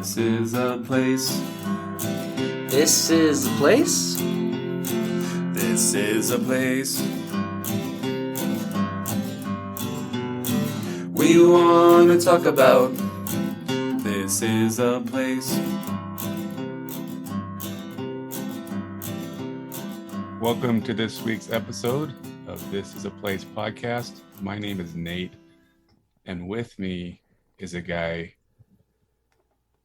This is a place. This is the place? This is a place. We want to talk about. This is a place. Welcome to this week's episode of This is a Place podcast. My name is Nate, and with me is a guy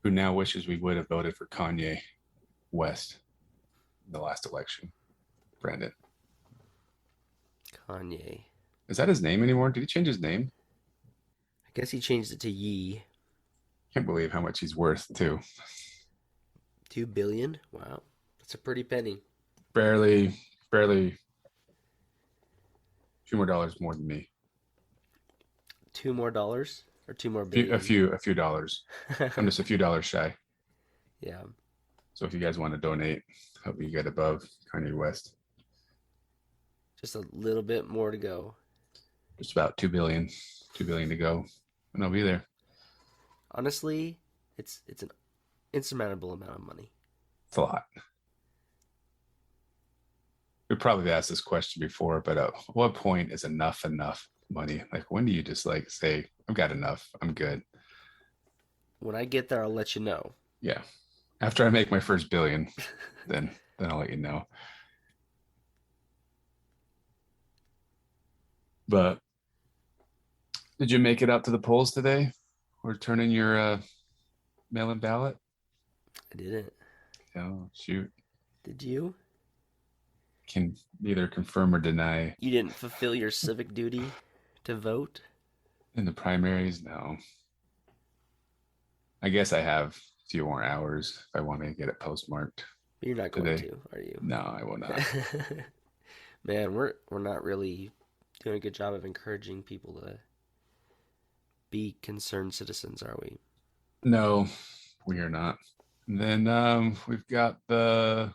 who now wishes we would have voted for Kanye West in the last election. Brandon. Kanye. Is that his name anymore? Did he change his name? I guess he changed it to Yee. Can't believe how much he's worth, too. 2 billion? Wow. That's a pretty penny. Barely a few more dollars more than me. $2 more? Or 2 more billion? A few dollars. I'm just a few dollars shy. Yeah. So if you guys want to donate, help me get above Kanye West. Just a little bit more to go. Just about 2 billion to go, and I'll be there. Honestly, it's an insurmountable amount of money. It's a lot. We probably asked this question before, but at what point is enough money? Like, when do you just say, I've got enough, I'm good? When I get there, I'll let you know. Yeah. After I make my first billion, then I'll let you know. But did you make it out to the polls today? Or turn in your mail-in ballot? I didn't. Oh, shoot. Did you? Can neither confirm or deny. You didn't fulfill your civic duty to vote? In the primaries? No. I guess I have a few more hours if I want to get it postmarked. You're not going to, are you? No, I will not. Man, we're not really doing a good job of encouraging people to be concerned citizens, are we? No, we are not. And then we've got the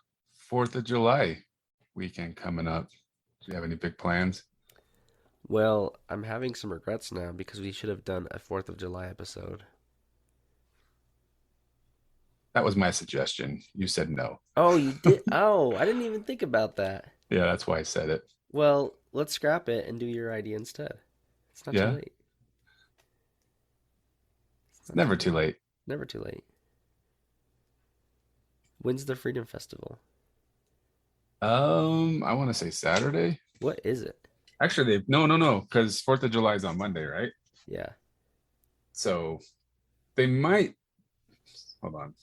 4th of July weekend coming up. Do you have any big plans? Well, I'm having some regrets now because we should have done a 4th of July episode. That was my suggestion. You said no. Oh, you did? Oh, I didn't even think about that. Yeah, that's why I said it. Well, let's scrap it and do your idea instead. It's not too late. It's never too late. Never too late. When's the Freedom Festival? I want to say Saturday. What is it? Actually, no, because 4th of July is on Monday, right? Yeah. So they might, hold on.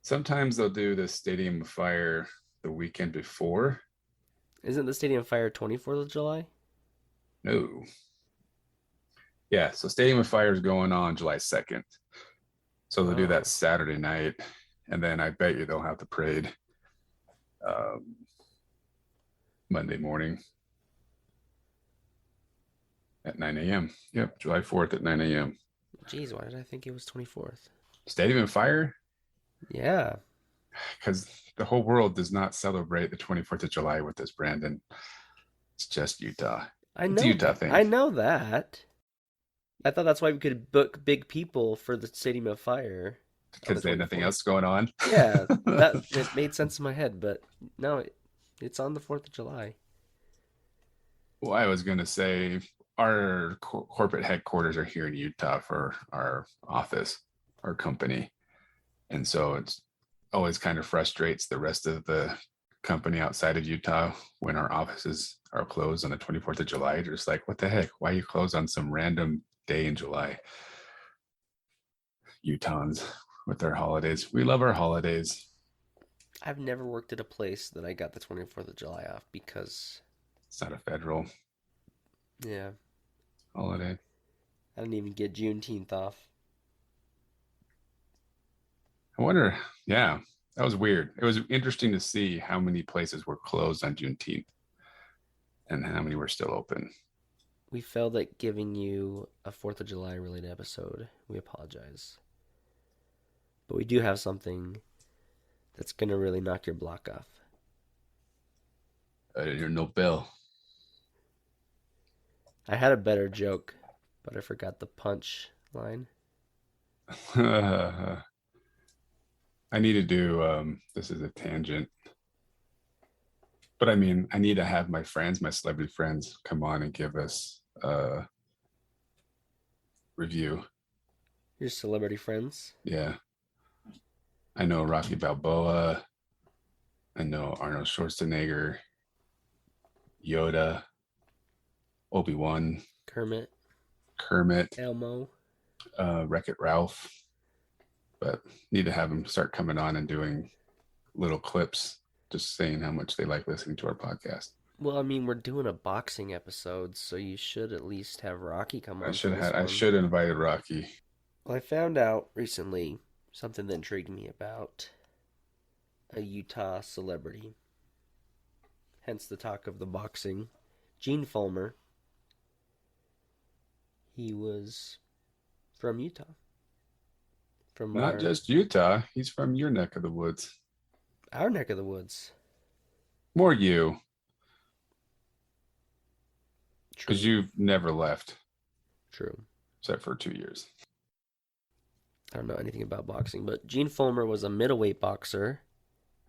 Sometimes they'll do the Stadium of Fire the weekend before. Isn't the Stadium of Fire 24th of July? No. Yeah, so Stadium of Fire is going on July 2nd. So they'll do that Saturday night, and then I bet you they'll have the parade Monday morning at 9 a.m. Yep, July 4th at 9 a.m. Jeez, why did I think it was 24th? Stadium of Fire? Yeah. Because the whole world does not celebrate the 24th of July with this, Brandon. It's just Utah. It's a Utah thing. I know that. I thought that's why we could book big people for the Stadium of Fire. Because they had nothing else going on? Yeah, it made sense in my head, but no, it's on the 4th of July. Well, I was going to say our corporate headquarters are here in Utah for our office, our company. And so it's always kind of frustrates the rest of the company outside of Utah when our offices are closed on the 24th of July. They're just like, what the heck? Why are you closed on some random day in July? Utahns with their holidays. We love our holidays. I've never worked at a place that I got the 24th of July off because it's not a federal holiday. I didn't even get Juneteenth off. I wonder, that was weird. It was interesting to see how many places were closed on Juneteenth and how many were still open. We failed at giving you a 4th of July related episode. We apologize. But we do have something that's going to really knock your block off. I didn't hear no bell. I had a better joke, but I forgot the punch line. I need to do this is a tangent, but I mean, I need to have my friends, my celebrity friends, come on and give us a review. Your celebrity friends. Yeah, I know Rocky Balboa. I know Arnold Schwarzenegger, Yoda, Obi-Wan, Kermit, Kermit, Elmo. Wreck-It Ralph. But need to have them start coming on and doing little clips, just saying how much they like listening to our podcast. Well, I mean, we're doing a boxing episode, so you should at least have Rocky come I on for should this have I one. should have invited Rocky. Well, I found out recently something that intrigued me about a Utah celebrity, hence the talk of the boxing. Gene Fullmer. He was from Utah. From Not just Utah. He's from your neck of the woods. our neck of the woods. More you, True. because you've never left True. except for 2 years. I don't know anything about boxing, but Gene Fullmer was a middleweight boxer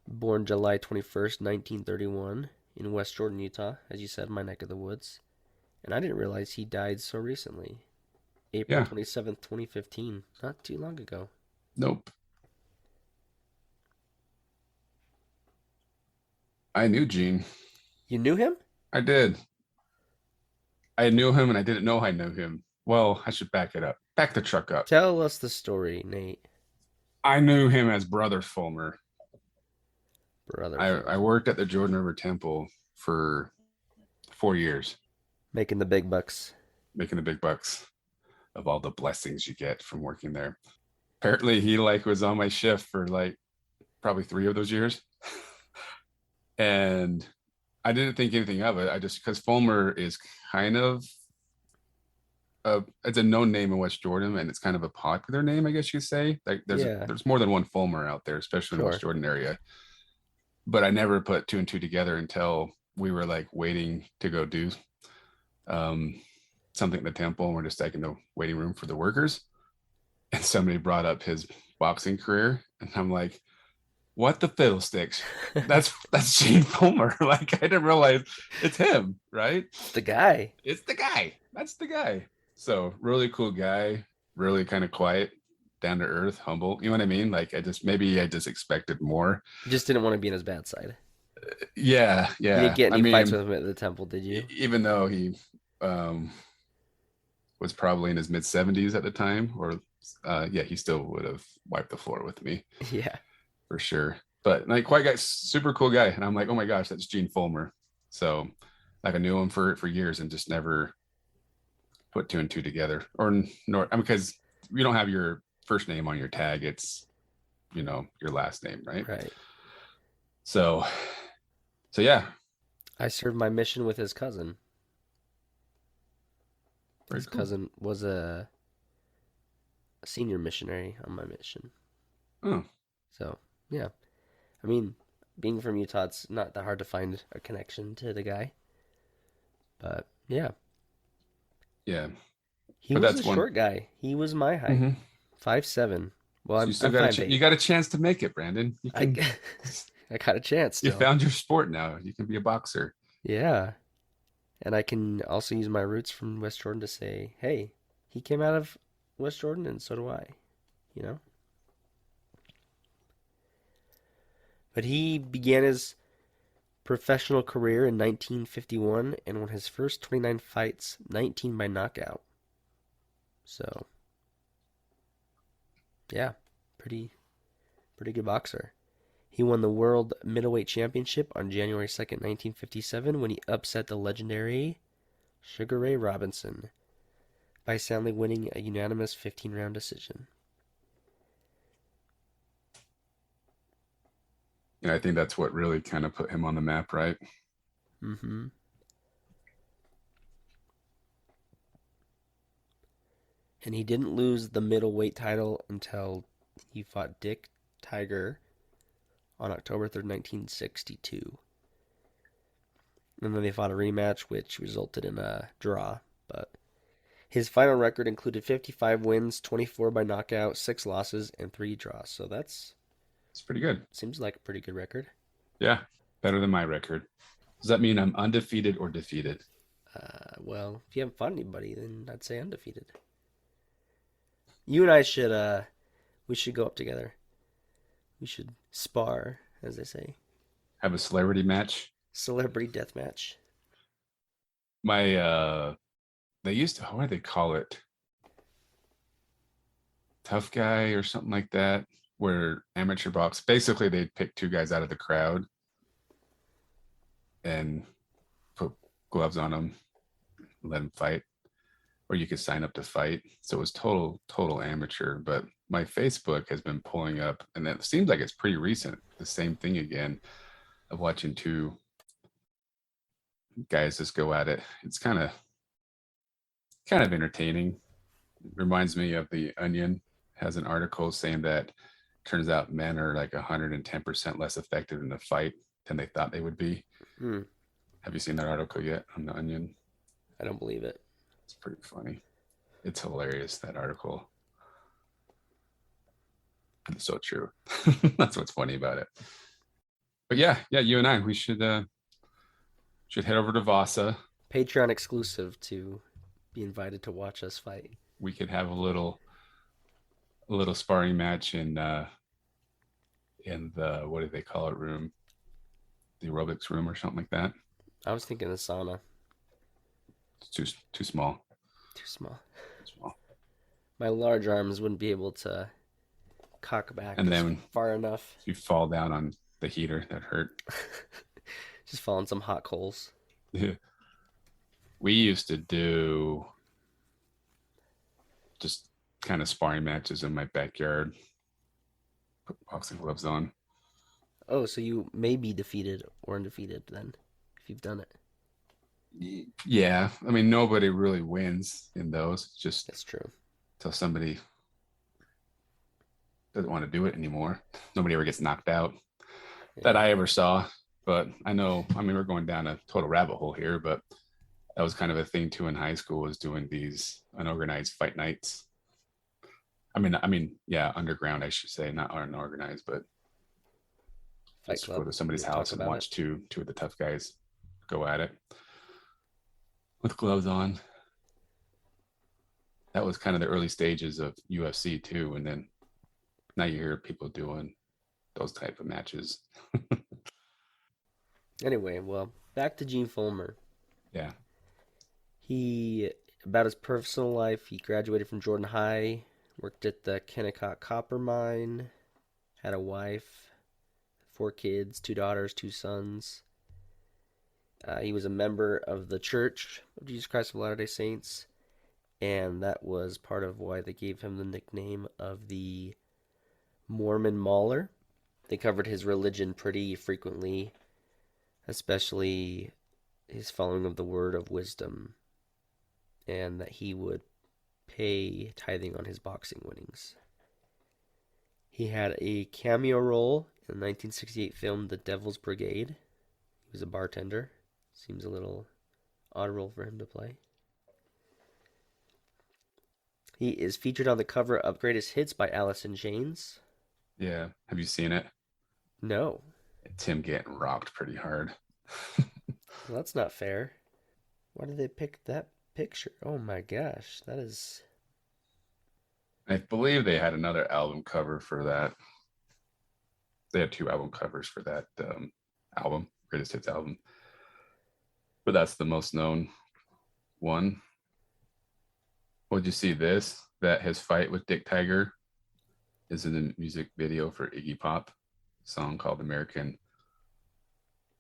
born July 21st, 1931, in West Jordan, Utah, as you said, my neck of the woods. And I didn't realize he died so recently. April Yeah. 27th, 2015. Not too long ago. Nope. I knew Gene. You knew him? I did. I knew him and I didn't know I knew him. Well, I should back it up. Back the truck up. Tell us the story, Nate. I knew him as Brother Fullmer. Brother. I worked at the Jordan River Temple for 4 years, Making the big bucks. making the big bucks of all the blessings you get from working there. Apparently he like was on my shift for like probably 3 of those years. And I didn't think anything of it. I just because Fulmer is kind of it's a known name in West Jordan, and it's kind of a popular name, I guess you could say. Like there's more than one Fulmer out there, especially in the West Jordan area. But I never put two and two together until we were like waiting to go do something at the temple, and we're just like in the waiting room for the workers. And somebody brought up his boxing career, and I'm like, what the fiddlesticks? That's Gene Fullmer. Like I didn't realize it's him, right? The guy. It's the guy. That's the guy. So really cool guy, really kind of quiet, down to earth, humble. You know what I mean? Like I just expected more. You just didn't want to be in his bad side. Yeah. You didn't get any fights with him at the temple, did you? Even though he was probably in his mid 70s at the time, or he still would have wiped the floor with me. Yeah. For sure. But like quite guy, super cool guy. And I'm like, oh my gosh, that's Gene Fullmer. So like I knew him for years and just never put two and two together. Because you don't have your first name on your tag. It's, your last name, right? Right. So yeah. I served my mission with his cousin. Very His cool. cousin was a senior missionary on my mission. Oh. So, yeah. I mean, being from Utah, it's not that hard to find a connection to the guy. But, yeah. Yeah. He was a short guy. He was my height. Mm-hmm. 5'7". Well, So I'm 5'8". you got a chance to make it, Brandon. I got a chance You still. found your sport now. You can be a boxer. Yeah. And I can also use my roots from West Jordan to say, hey, he came out of West Jordan and so do I. But he began his professional career in 1951 and won his first 29 fights, 19 by knockout. So, yeah, pretty good boxer. He won the World Middleweight Championship on January 2nd, 1957 when he upset the legendary Sugar Ray Robinson by soundly winning a unanimous 15-round decision. I think that's what really kind of put him on the map, right? Mm-hmm. And he didn't lose the middleweight title until he fought Dick Tiger on October 3rd, 1962. And then they fought a rematch, which resulted in a draw. But his final record included 55 wins, 24 by knockout, 6 losses, and 3 draws. So that's It's pretty good. Seems like a pretty good record. Yeah, better than my record. Does that mean I'm undefeated or defeated? Well, if you haven't fought anybody, then I'd say undefeated. You and I should we should go up together. We should spar, as they say. Have a celebrity match? Celebrity death match. My they used to, what do they call it? Tough guy or something like that, where amateur box basically they'd pick two guys out of the crowd and put gloves on them, let them fight, or you could sign up to fight. So it was total amateur. But my Facebook has been pulling up, and it seems like it's pretty recent. The same thing again of watching two guys just go at it. It's kind of entertaining. It reminds me of the Onion has an article saying that turns out men are like 110% less effective in the fight than they thought they would be. Hmm. Have you seen that article yet on the Onion? I don't believe it. It's pretty funny. It's hilarious, that article. It's so true. That's what's funny about it. But yeah, you and I, we should head over to Vasa. Patreon exclusive to be invited to watch us fight. We could have a little sparring match in the, what do they call it, room, the aerobics room or something like that. I was thinking the sauna. It's too small. Too small. Too small. My large arms wouldn't be able to cock back And then far enough. you fall down on the heater, that hurt. Just fall in some hot coals. We used to do just kind of sparring matches in my backyard. Put boxing gloves on. Oh, so you may be defeated or undefeated then, if you've done it. Yeah, I mean nobody really wins in those. Just That's true. till somebody doesn't want to do it anymore. Nobody ever gets knocked out that Yeah. I ever saw. But I know, I mean, we're going down a total rabbit hole here, but that was kind of a thing too in high school, was doing these unorganized fight nights. Yeah, underground, I should say, not unorganized, but Fight just go Club. to somebody's You talk house and about watch it. two of the tough guys go at it with gloves on. That was kind of the early stages of UFC too, and then now you hear people doing those type of matches. Anyway, well, back to Gene Fullmer. Yeah, About his personal life, he graduated from Jordan High, worked at the Kennecott copper mine, had a wife, 4 kids, 2 daughters, 2 sons. He was a member of the Church of Jesus Christ of Latter-day Saints, and that was part of why they gave him the nickname of the Mormon Mauler. They covered his religion pretty frequently, especially his following of the word of wisdom, and that he would pay tithing on his boxing winnings. He had a cameo role in the 1968 film The Devil's Brigade. He was a bartender. Seems a little odd role for him to play. He is featured on the cover of Greatest Hits by Alice in Chains. yeah. Have you seen it? No, It's him getting rocked pretty hard. well, that's not fair. Why did they pick that picture? Oh my gosh, that is. I believe they had another album cover for that. They had two album covers for that album, Greatest Hits album. But that's the most known one. Would you see this? That his fight with Dick Tiger is in the music video for Iggy Pop, song called American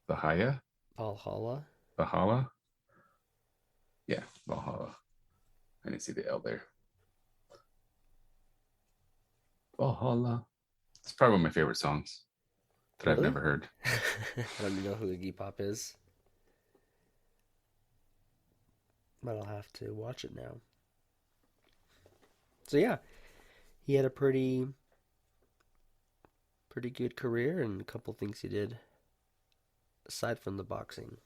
Bahia? Valhalla. Valhalla? Yeah, Valhalla. I didn't see the L there. Valhalla. It's probably one of my favorite songs that I've Really? never heard. I don't even know who Iggy Pop is, but I'll have to watch it now. So yeah, he had a pretty good career and a couple things he did aside from the boxing.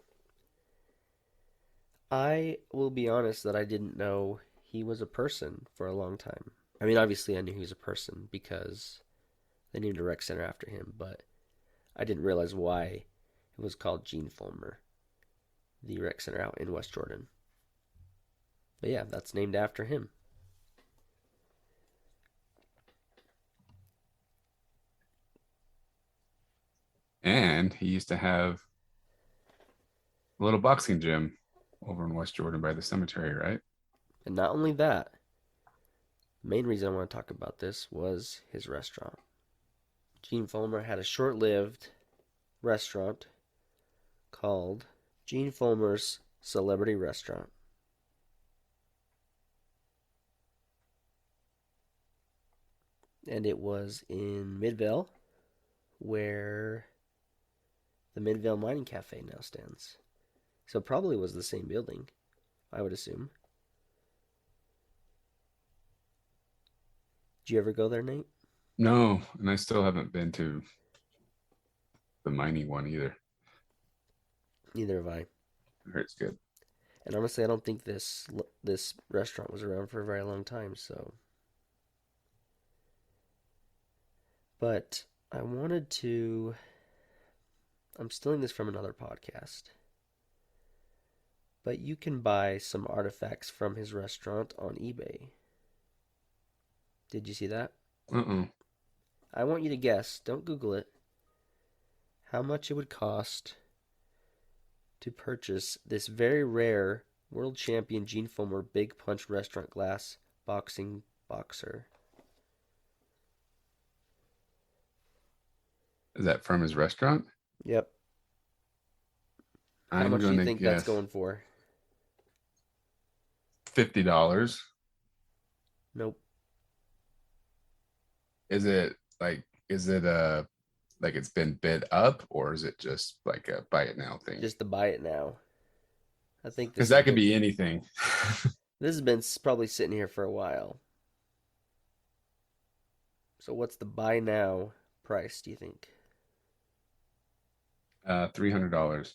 I will be honest that I didn't know he was a person for a long time. I mean, obviously I knew he was a person because They named a rec center after him, but I didn't realize why it was called Gene Fullmer, the rec center out in West Jordan. But yeah, that's named after him. And he used to have a little boxing gym over in West Jordan by the cemetery, right? And not only that, the main reason I want to talk about this was his restaurant. Gene Fullmer had a short lived restaurant called Gene Fullmer's Celebrity Restaurant. And it was in Midvale, where the Midvale Mining Cafe now stands. So it probably was the same building, I would assume. Did you ever go there, Nate? No, and I still haven't been to the mining one either. Neither have I. I heard it's good. And honestly, I don't think this restaurant was around for a very long time. So, but I wanted to. I'm stealing this from another podcast. But you can buy some artifacts from his restaurant on eBay. Did you see that? Uh-uh. I want you to guess. Don't Google it. How much it would cost to purchase this very rare world champion Gene Fullmer Big Punch restaurant glass boxing boxer. Is that from his restaurant? Yep. How I'm much do you gonna think that's guess going for? $50. Nope. Is it like it's been bid up, or is it just like a buy it now thing? Just to buy it now. I think Because that could be anything. this has been probably sitting here for a while. So what's the buy now price, do you think? $300.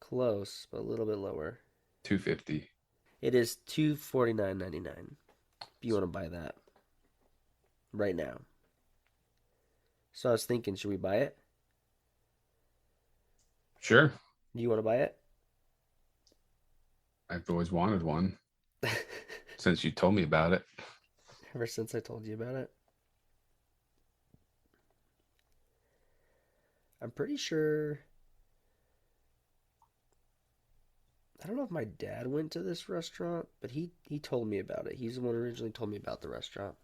Close, but a little bit lower. 250. It is $249.99 if you want to buy that right now. So I was thinking, should we buy it? Sure. Do you want to buy it? I've always wanted one since you told me about it. Ever since I told you about it. I'm pretty sure. I don't know if my dad went to this restaurant, but he told me about it. He's the one who originally told me about the restaurant.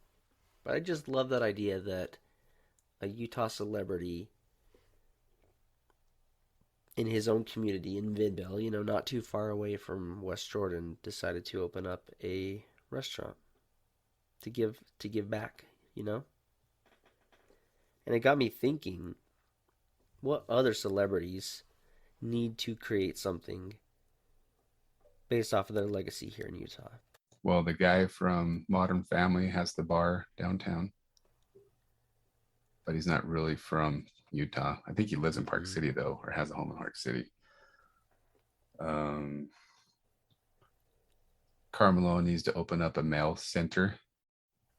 But I just love that idea that a Utah celebrity in his own community in Midvale, not too far away from West Jordan, decided to open up a restaurant to give back. And it got me thinking, what other celebrities need to create something based off of their legacy here in Utah? Well, the guy from Modern Family has the bar downtown, but he's not really from Utah. I think he lives in Park Mm-hmm. City though, or has a home in Park City. Carmelo needs to open up a mail center.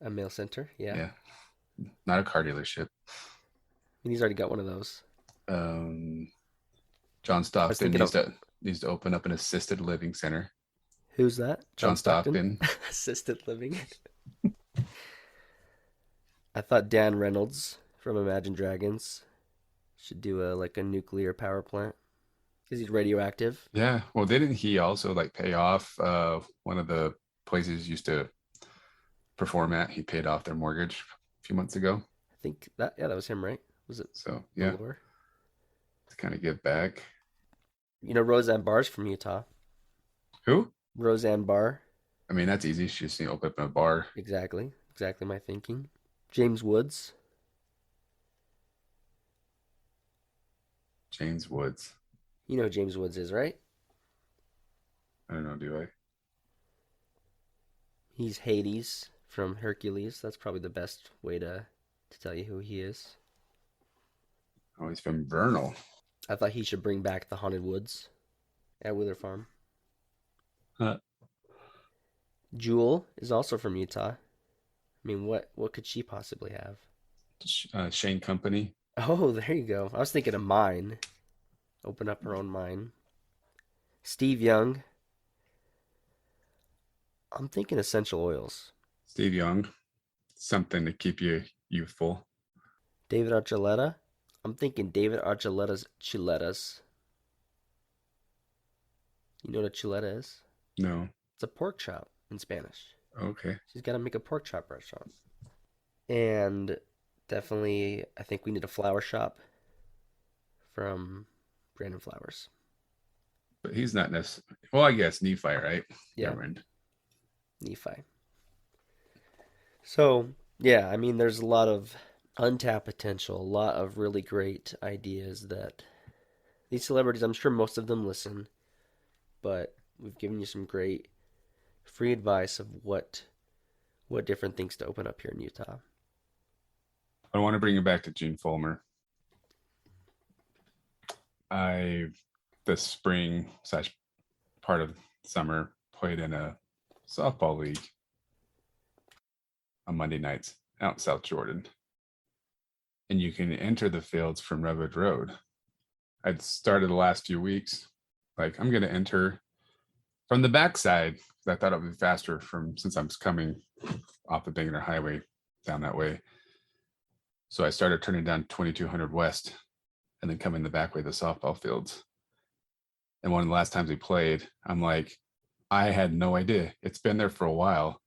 A mail center, yeah. Yeah, not a car dealership. And he's already got one of those. John Stockton thinking needs to open up an assisted living center. Who's that? John Stockton. Assisted living. I thought Dan Reynolds from Imagine Dragons should do a nuclear power plant because he's radioactive. Yeah. Well, didn't he also like pay off one of the places he used to perform at? He paid off their mortgage a few months ago. I think that was him, right? Was it? So yeah, Valor? to kind of give back. Roseanne Barr's from Utah. Who? Roseanne Barr. I mean, that's easy. She just open up a bar. Exactly my thinking. James Woods. James Woods. You know who James Woods is, right? I don't know. Do I? He's Hades from Hercules. That's probably the best way to tell you who he is. Oh, he's from Vernal. I thought he should bring back the Haunted Woods at Wheeler Farm. Jewel is also from Utah. I mean, what could she possibly have? Shane Company. Oh, there you go. I was thinking of mine. Open up her own mine. Steve Young. I'm thinking essential oils. Steve Young, something to keep you youthful. David Archuleta. I'm thinking David Archuleta's chuletas. You know what a chuleta is? No. It's a pork chop in Spanish. Okay. She's got to make a pork chop restaurant. And definitely, I think we need a flower shop from Brandon Flowers. But he's not necessarily. Well, I guess Nephi, right? Yeah, Never mind. Nephi. So, yeah, I mean, there's a lot of untapped potential, a lot of really great ideas that these celebrities, I'm sure most of them listen, but we've given you some great free advice of what different things to open up here in Utah. I want to bring you back to Gene Fullmer. I this spring slash part of summer played in a softball league on Monday nights out in South Jordan. And you can enter the fields from Redwood Road. I'd started the last few weeks, like I'm going to enter from the backside. I thought it would be faster from since I'm coming off the Bangor Highway down that way. So I started turning down 2200 West and then coming the back way to the softball fields. And one of the last times we played, I'm like, I had no idea. It's been there for a while,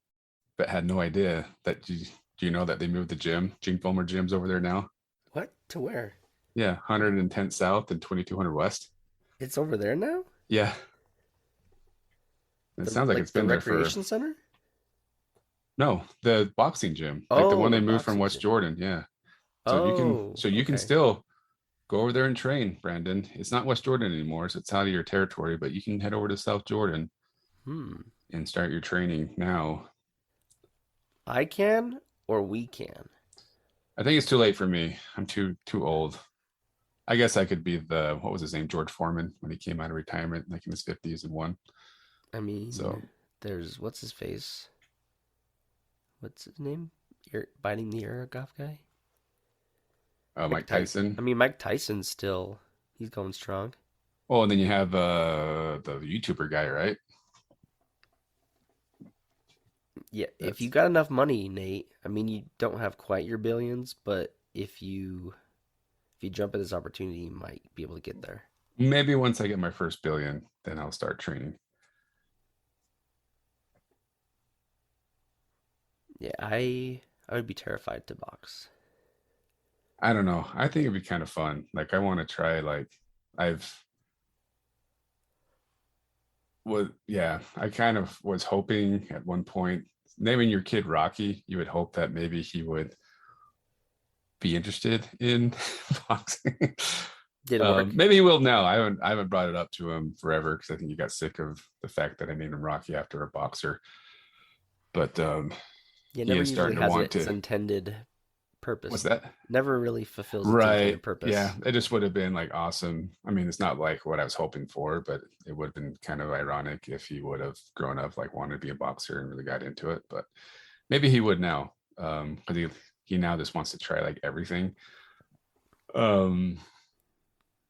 but had no idea that do you know that they moved the gym? Gene Fulmer gym's over there now. What? To where? Yeah, 110 South and 2200 West. It's over there now? Yeah, it The sounds like it's like the been there for recreation center? no the boxing gym, like the Oh, one the they moved from boxing West gym. Jordan. Yeah, Oh, you can okay. still go over there and train, Brandon. It's not West Jordan anymore, so it's out of your territory, but you can head over to South Jordan Hmm. and start your training now. I can or we can. I think it's too late for me. I'm too old. I guess I could be the what was his name, George Foreman, when he came out of retirement, like in his 50s and won. I mean, So there's what's his face? What's his name? Ear biting the ear golf guy? Mike Mike Tyson. Tyson. I mean, Mike Tyson's still he's going strong. Oh, and then you have the YouTuber guy, right? Yeah, if you That's got enough money, Nate. I mean, you don't have quite your billions, but if you jump at this opportunity, you might be able to get there. maybe once I get my first billion, then I'll start training. Yeah, I would be terrified to box. I don't know. I think it'd be kind of fun. Like I want to try like I've yeah, I kind of was hoping at one point naming your kid Rocky, you would hope that maybe he would be interested in boxing. Did it work? Maybe he will now. I haven't brought it up to him forever because I think he got sick of the fact that I named him Rocky after a boxer. But Yeah, it he never is usually starting to has want its to. intended What's purpose. that? Never really fulfills its Right. intended Yeah. purpose. It just would have been like awesome. I mean, it's not like what I was hoping for, but it would have been kind of ironic if he would have grown up like wanted to be a boxer and really got into it. But maybe he would now. Because he now just wants to try like everything. Um,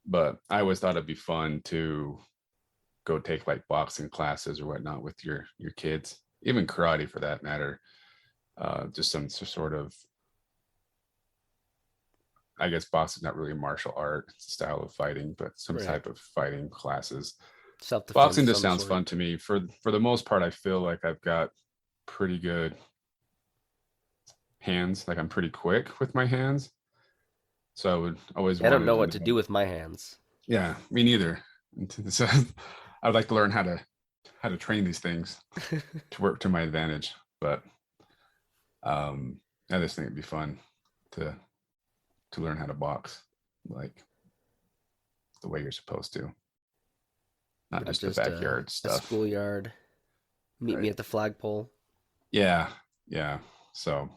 but I always thought it'd be fun to go take like boxing classes or whatnot with your kids, even karate for that matter. Just some sort of, I guess boxing is not really a martial art style of fighting, but some Right. type of fighting classes. Self defense Boxing of just some sounds sort. fun to me. For the most part, I feel like I've got pretty good hands. Like I'm pretty quick with my hands, so I would always I don't wanted know to what to do know. with my hands. Yeah, me neither. So I'd like to learn how to train these things to work to my advantage. But um, I just think it'd be fun to to learn how to box like the way you're supposed to, not Not just the just backyard a stuff. schoolyard. Meet me Right. at the flagpole. Yeah. Yeah. So,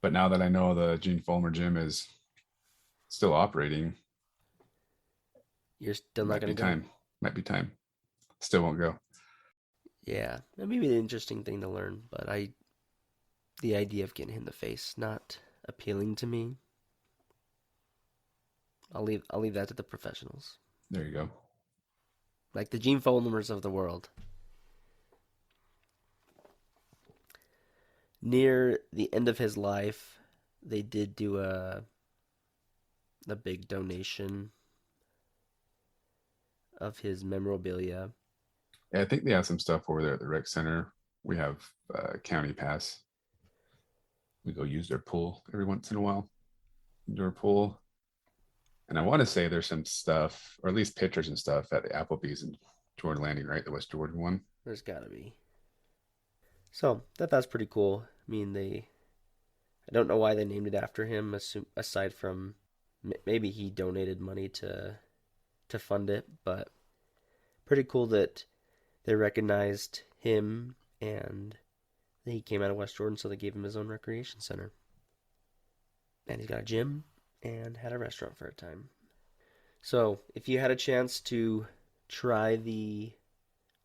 but now that I know the Gene Fulmer gym is still operating, You're still not might gonna be go. time. Might be time. Still won't go. Yeah, that may be an interesting thing to learn, but the idea of getting hit in the face, not appealing to me. I'll leave that to the professionals, There you go. like the Gene Fullmers of the world. Near the end of his life, they did do a big donation of his memorabilia. Yeah, I think they have some stuff over there at the rec center. We have county pass. We go use their pool every once in a while. Indoor pool. And I want to say there's some stuff, or at least pictures and stuff at the Applebee's in Jordan Landing, right? The West Jordan one. There's gotta be. So that's pretty cool. I mean, I don't know why they named it after him, aside from maybe he donated money to fund it, but pretty cool that they recognized him and he came out of West Jordan, so they gave him his own recreation center. And he's got a gym and had a restaurant for a time. So if you had a chance to try the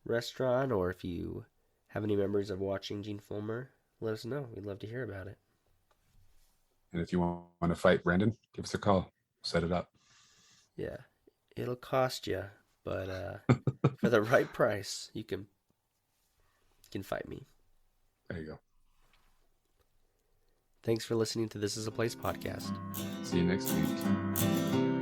restaurant, or if you have any memories of watching Gene Fullmer, let us know. We'd love to hear about it. And if you want to fight Brandon, give us a call. Set it up. Yeah, it'll cost you, but for the right price, you can fight me. There you go. Thanks for listening to This Is a Place podcast. See you next week.